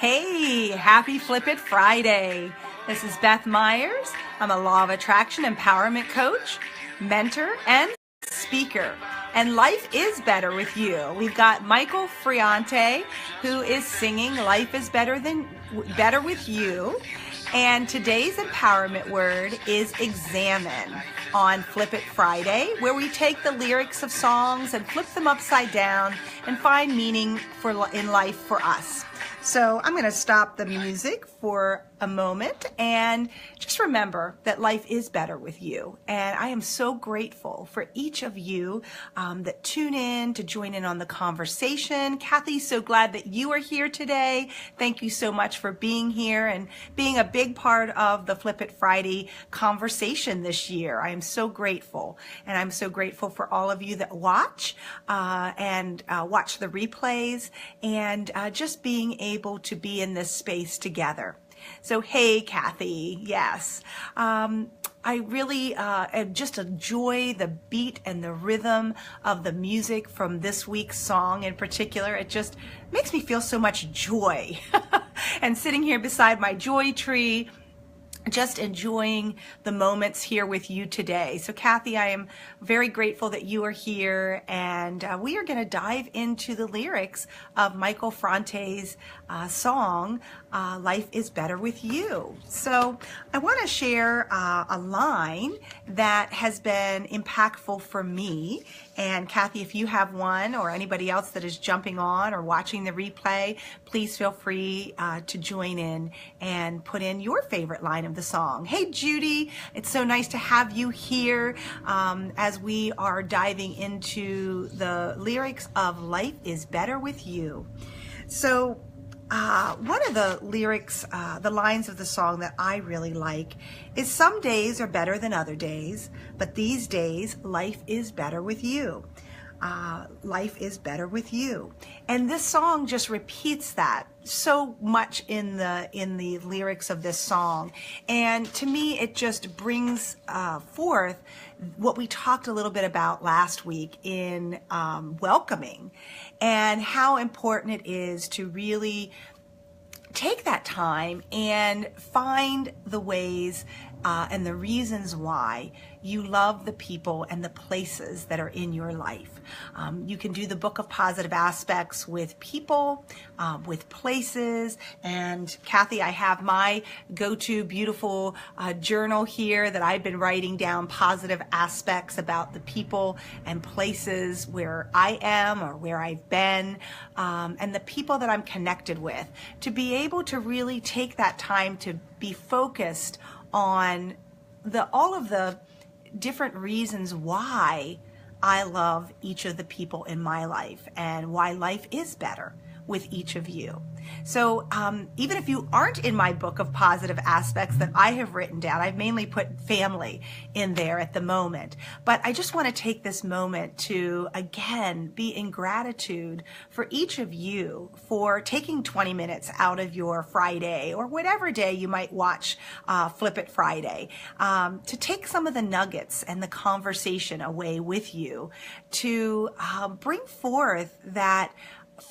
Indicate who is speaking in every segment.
Speaker 1: Hey, happy Flip It Friday. This is Beth Myers. I'm a Law of Attraction Empowerment Coach, mentor, and speaker. And life is better with you. We've got Michael Franti, who is singing Life is Better with You. And today's empowerment word is eXAMINE on Flip It Friday, where we take the lyrics of songs and flip them upside down and find meaning in life for us. So I'm going to stop the music for a moment and just remember that life is better with you. And I am so grateful for each of you that tune in to join in on the conversation. Kathy, so glad that you are here today. Thank you so much for being here and being a big part of the Flip It Friday conversation this year. I am so grateful. And I'm so grateful for all of you that watch and watch the replays and just being able to be in this space together. So, hey, Kathy, yes. I really just enjoy the beat and the rhythm of the music from this week's song in particular. It just makes me feel so much joy. And sitting here beside my joy tree, just enjoying the moments here with you today. So Kathy, I am very grateful that you are here, and we are going to dive into the lyrics of Michael Franti's song, Life is Better with You. So I want to share a line that has been impactful for me. And Kathy, if you have one or anybody else that is jumping on or watching the replay, please feel free to join in and put in your favorite line of the song. Hey, Judy, it's so nice to have you here as we are diving into the lyrics of Life is Better with You. So one of the lyrics, the lines of the song that I really like is, some days are better than other days, but these days life is better with you. Life is better with you. And this song just repeats that so much in the lyrics of this song. And to me, it just brings forth what we talked a little bit about last week in welcoming, and how important it is to really take that time and find the ways and the reasons why you love the people and the places that are in your life. You can do the book of positive aspects with people, with places. And Kathy, I have my go-to beautiful journal here that I've been writing down positive aspects about the people and places where I am or where I've been, and the people that I'm connected with, to be able to really take that time to be focused on all of the different reasons why I love each of the people in my life and why life is better with each of you. So even if you aren't in my book of positive aspects that I have written down, I've mainly put family in there at the moment, but I just want to take this moment to again be in gratitude for each of you for taking 20 minutes out of your Friday or whatever day you might watch Flip It Friday, to take some of the nuggets and the conversation away with you, to bring forth that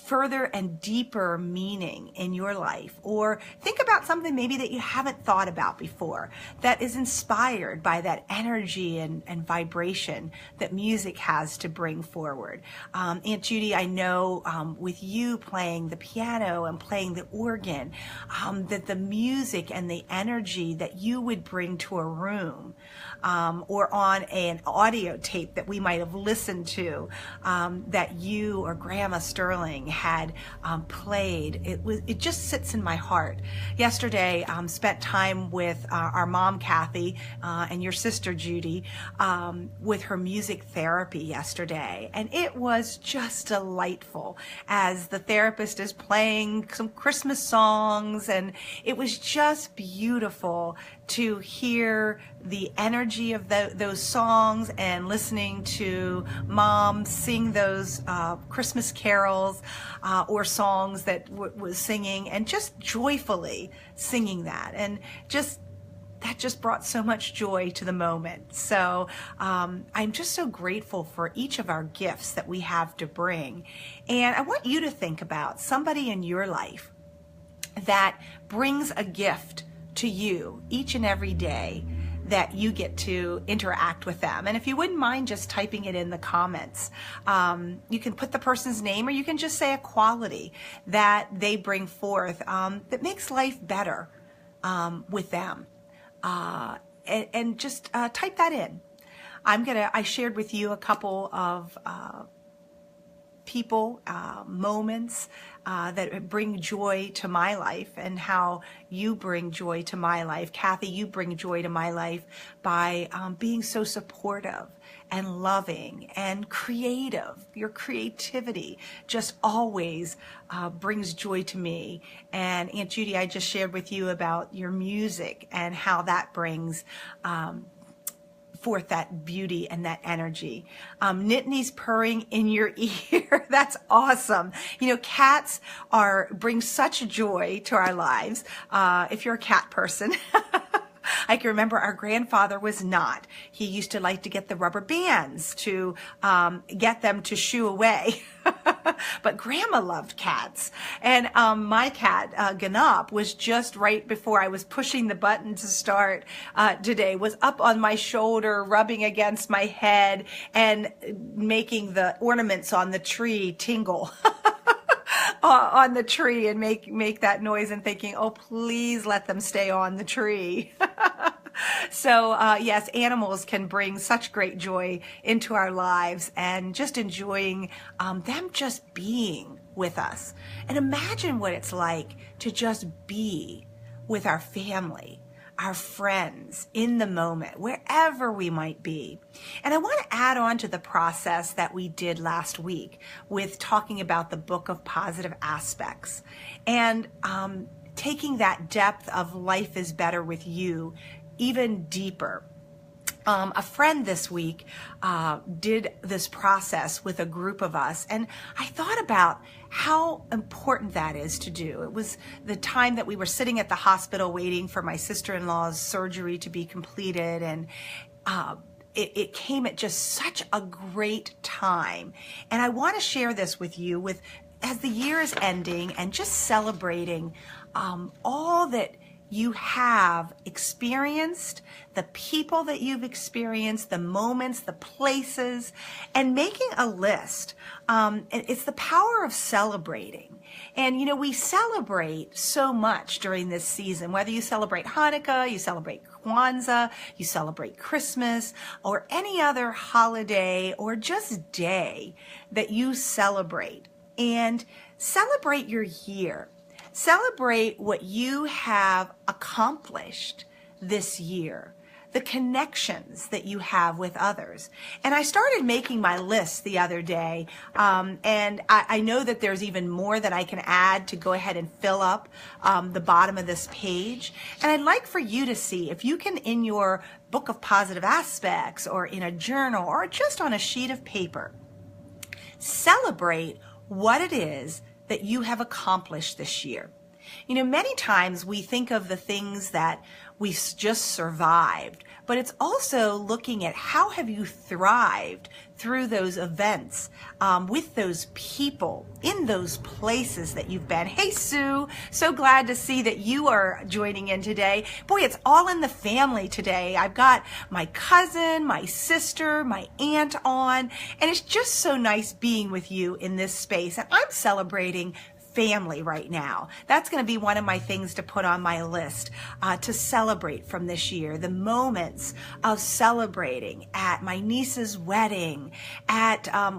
Speaker 1: further and deeper meaning in your life, or think about something maybe that you haven't thought about before that is inspired by that energy and vibration that music has to bring forward. Aunt Judy, I know with you playing the piano and playing the organ, that the music and the energy that you would bring to a room, or on an audio tape that we might have listened to, that you or Grandma Sterling had played. It just sits in my heart. Yesterday, spent time with our mom, Kathy, and your sister, Judy, with her music therapy yesterday. And it was just delightful as the therapist is playing some Christmas songs. And it was just beautiful to hear the energy of those songs and listening to Mom sing those Christmas carols or songs that was singing, and just joyfully singing that. And that just brought so much joy to the moment. So I'm just so grateful for each of our gifts that we have to bring. And I want you to think about somebody in your life that brings a gift to you each and every day that you get to interact with them. And if you wouldn't mind just typing it in the comments, you can put the person's name, or you can just say a quality that they bring forth that makes life better with them. And just type that in. I shared with you a couple of people, moments that bring joy to my life, and how you bring joy to my life. Kathy, you bring joy to my life by being so supportive and loving and creative. Your creativity just always brings joy to me. And Aunt Judy, I just shared with you about your music and how that brings forth that beauty and that energy. Nittany's purring in your ear. That's awesome. You know, cats bring such joy to our lives. If you're a cat person, I can remember our grandfather was not. He used to like to get the rubber bands to get them to shoo away. But Grandma loved cats. And my cat, Ganop, was just right before I was pushing the button to start today, was up on my shoulder, rubbing against my head, and making the ornaments on the tree tingle. On the tree, and make that noise, and thinking, oh, please let them stay on the tree. So yes, animals can bring such great joy into our lives, and just enjoying them just being with us. And imagine what it's like to just be with our family, our friends, in the moment, wherever we might be. And I want to add on to the process that we did last week with talking about the book of positive aspects, and taking that depth of life is better with you even deeper. A friend this week did this process with a group of us, and I thought about how important that is to do. It was the time that we were sitting at the hospital waiting for my sister-in-law's surgery to be completed, and it came at just such a great time. And I want to share this with you as the year is ending, and just celebrating all that you have experienced, the people that you've experienced, the moments, the places, and making a list. It's the power of celebrating. And, you know, we celebrate so much during this season, whether you celebrate Hanukkah, you celebrate Kwanzaa, you celebrate Christmas, or any other holiday or just day that you celebrate. And celebrate your year. Celebrate what you have accomplished this year, the connections that you have with others. And I started making my list the other day, and I know that there's even more that I can add to go ahead and fill up the bottom of this page. And I'd like for you to see if you can, in your book of positive aspects, or in a journal, or just on a sheet of paper, celebrate what it is that you have accomplished this year. You know, many times we think of the things that we just survived, but it's also looking at how have you thrived through those events, with those people, in those places that you've been. Hey, Sue, so glad to see that you are joining in today. Boy, it's all in the family today. I've got my cousin, my sister, my aunt on, and it's just so nice being with you in this space. And I'm celebrating family right now. That's going to be one of my things to put on my list to celebrate from this year. The moments of celebrating at my niece's wedding,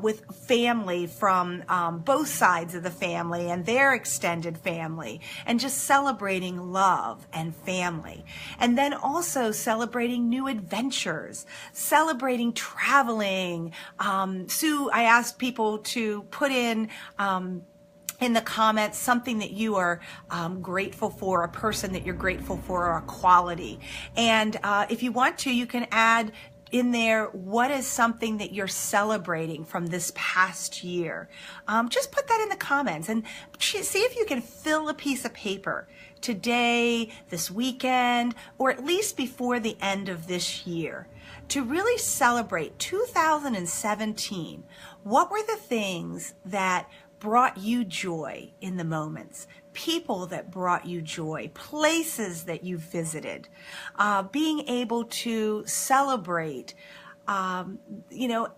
Speaker 1: with family from both sides of the family and their extended family, and just celebrating love and family. And then also celebrating new adventures, celebrating traveling. Sue, I asked people to put in the comments something that you are grateful for, a person that you're grateful for, or a quality. And if you want to, you can add in there what is something that you're celebrating from this past year. Just put that in the comments, and see if you can fill a piece of paper today, this weekend, or at least before the end of this year, to really celebrate 2017. What were the things that brought you joy in the moments, people that brought you joy, places that you visited, being able to celebrate, the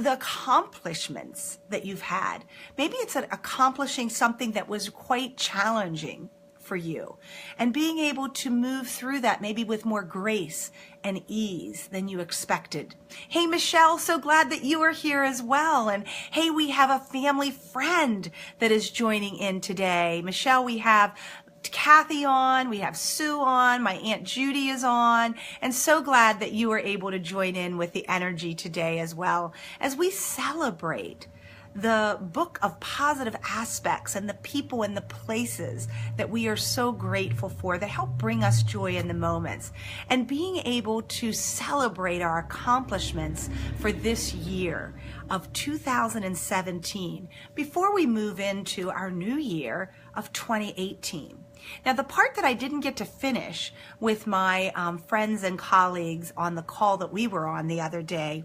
Speaker 1: accomplishments that you've had. Maybe it's accomplishing something that was quite challenging for you, and being able to move through that maybe with more grace and ease than you expected. Hey, Michelle, so glad that you are here as well. And hey, we have a family friend that is joining in today. Michelle, we have Kathy on, we have Sue on, my Aunt Judy is on, and so glad that you were able to join in with the energy today as well as we celebrate the book of positive aspects and the people and the places that we are so grateful for that help bring us joy in the moments, and being able to celebrate our accomplishments for this year of 2017 before we move into our new year of 2018. Now, the part that I didn't get to finish with my friends and colleagues on the call that we were on the other day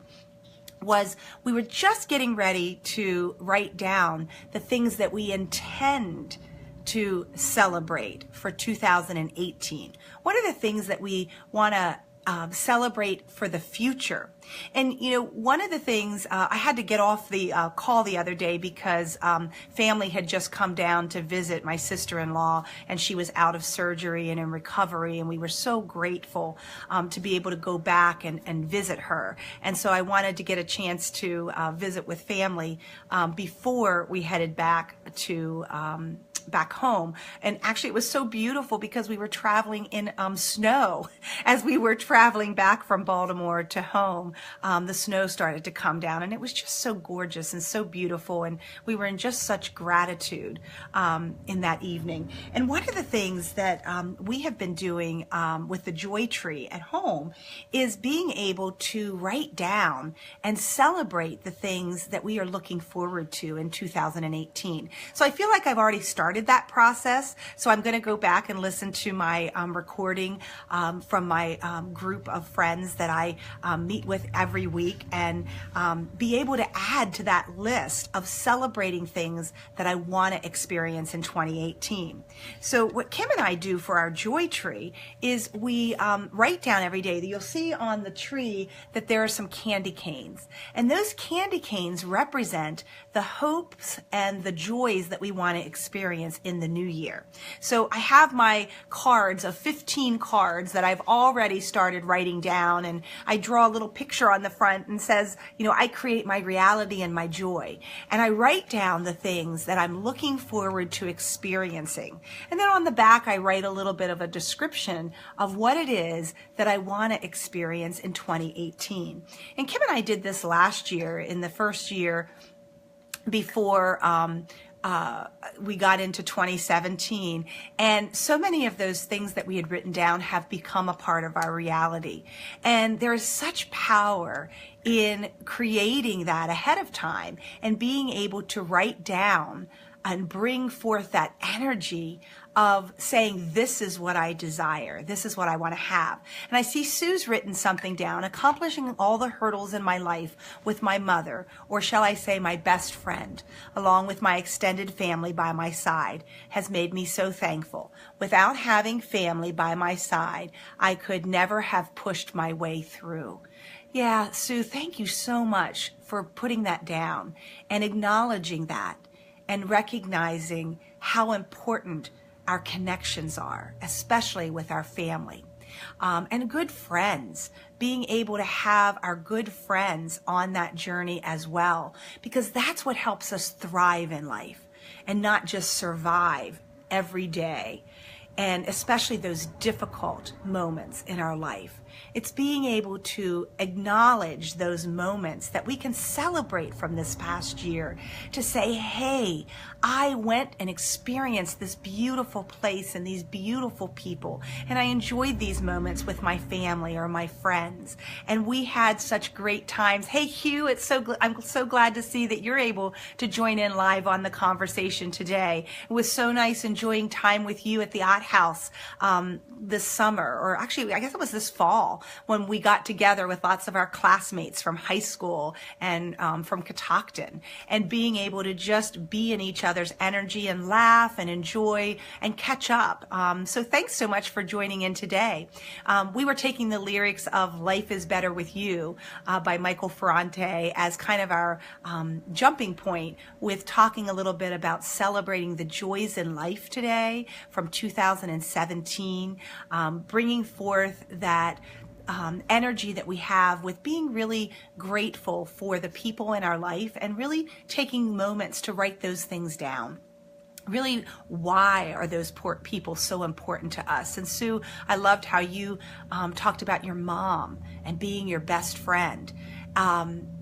Speaker 1: was we were just getting ready to write down the things that we intend to celebrate for 2018. What are the things that we want to celebrate for the future? And, one of the things, I had to get off the call the other day because family had just come down to visit my sister-in-law, and she was out of surgery and in recovery, and we were so grateful to be able to go back and visit her. And so I wanted to get a chance to visit with family before we headed back to back home. And actually it was so beautiful because we were traveling in snow as we were traveling back from Baltimore to home. The snow started to come down, and it was just so gorgeous and so beautiful, and we were in just such gratitude in that evening. And one of the things that we have been doing with the Joy Tree at home is being able to write down and celebrate the things that we are looking forward to in 2018. So I feel like I've already started that process, so I'm going to go back and listen to my recording from my group of friends that I meet with every week, and be able to add to that list of celebrating things that I want to experience in 2018. So what Kim and I do for our Joy Tree is we write down every day. You'll see on the tree that there are some candy canes, and those candy canes represent the hopes and the joys that we want to experience in the new year. So I have my cards of 15 cards that I've already started writing down, and I draw a little picture on the front and says, I create my reality and my joy. And I write down the things that I'm looking forward to experiencing. And then on the back, I write a little bit of a description of what it is that I want to experience in 2018. And Kim and I did this last year, in the first year before we got into 2017, and so many of those things that we had written down have become a part of our reality. And there is such power in creating that ahead of time and being able to write down and bring forth that energy of saying, this is what I desire. This is what I want to have. And I see Sue's written something down: accomplishing all the hurdles in my life with my mother, or shall I say my best friend, along with my extended family by my side, has made me so thankful. Without having family by my side, I could never have pushed my way through. Yeah, Sue, thank you so much for putting that down and acknowledging that and recognizing how important our connections are, especially with our family. And good friends, being able to have our good friends on that journey as well, because that's what helps us thrive in life and not just survive every day, and especially those difficult moments in our life. It's being able to acknowledge those moments that we can celebrate from this past year, to say, hey, I went and experienced this beautiful place and these beautiful people, and I enjoyed these moments with my family or my friends, and we had such great times. Hey, Hugh, I'm so glad to see that you're able to join in live on the conversation today. It was so nice enjoying time with you at the Art house this summer, or actually I guess it was this fall, when we got together with lots of our classmates from high school and from Catoctin, and being able to just be in each other's energy and laugh and enjoy and catch up. So thanks so much for joining in today. We were taking the lyrics of Life is Better with You by Michael Franti as kind of our jumping point with talking a little bit about celebrating the joys in life today from 2017, bringing forth that energy that we have with being really grateful for the people in our life and really taking moments to write those things down. Really, why are those people so important to us? And Sue, I loved how you talked about your mom and being your best friend,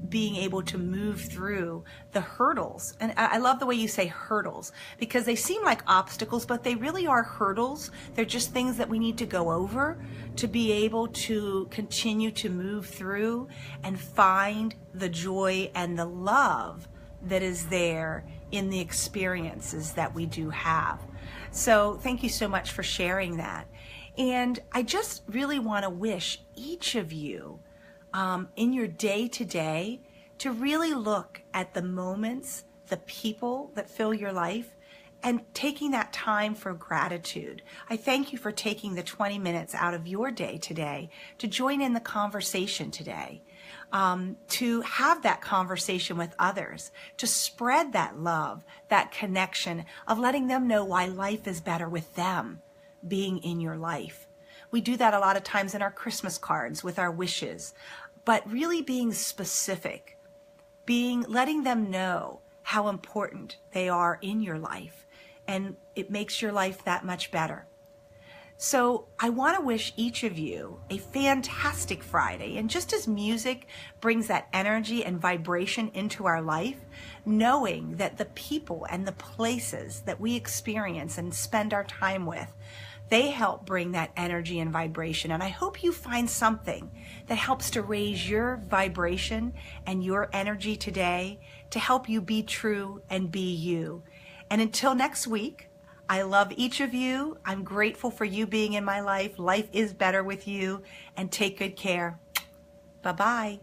Speaker 1: being able to move through the hurdles. And I love the way you say hurdles, because they seem like obstacles, but they really are hurdles. They're just things that we need to go over to be able to continue to move through and find the joy and the love that is there in the experiences that we do have. So thank you so much for sharing that. And I just really want to wish each of you in your day to day to really look at the moments, the people that fill your life, and taking that time for gratitude. I thank you for taking the 20 minutes out of your day today to join in the conversation today. To have that conversation with others, to spread that love, that connection of letting them know why life is better with them being in your life. We do that a lot of times in our Christmas cards with our wishes, but really being specific, letting them know how important they are in your life, and it makes your life that much better. So I want to wish each of you a fantastic Friday. And just as music brings that energy and vibration into our life, knowing that the people and the places that we experience and spend our time with, they help bring that energy and vibration. And I hope you find something that helps to raise your vibration and your energy today to help you be true and be you. And until next week, I love each of you. I'm grateful for you being in my life. Life is better with you, and take good care. Bye-bye.